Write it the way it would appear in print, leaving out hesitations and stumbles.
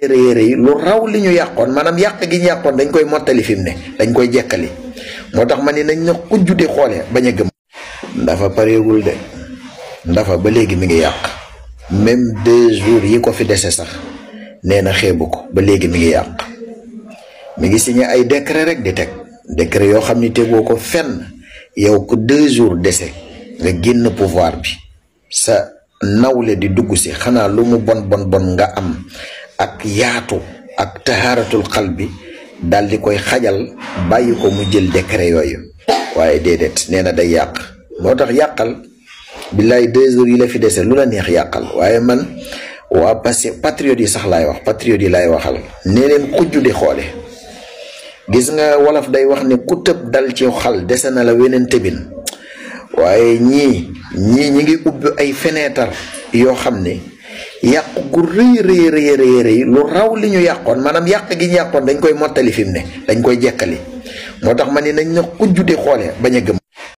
rëy lu raw li ñu yàqoon maanaam yàq gi ñu yàqoon dañ koy mottali fi mu ne dañ koy jekkali moo tax ma ni nañ na xujju di xoole bañ a gëm. Ndafa pareegul de Ndafa ba léegi mi ngi yàq même 2 jours yi ko fi dese sax nee na xeebu ko ba léegi mi ngi yàq mi ngi signé ay décret rek di teg décret yoo xam ni tegoo ko fenn yow ko 2 jours dese nga génn pouvoir bi sa nawle di dugg si xanaa lu mu bon nga am ak yaatu ak tahaaratul xal bi dal di koy xajal bàyyi ko mu jël décret yooyu waaye déedéet nee na day yàq moo tax yàqal billaay 2 jours yi la fi dese lu la neex yàqal waaye man waa passé patriote yi sax laay wax patriote yi laay waxal nee leen xujju di xoole gis nga wolof day wax ne ku tëb dal ci xal dese na la weneen tëbin waaye ñii ñi ngi ubbi ay fenêtre yoo xam ne yàq gu rëy lu raw li ñu yàqoon maanaam yàq gi ñu yàqoon dañ koy mottali fi mu ne dañ koy jekkali moo tax ma ni nañ na xujju di xoole bañ a gëm.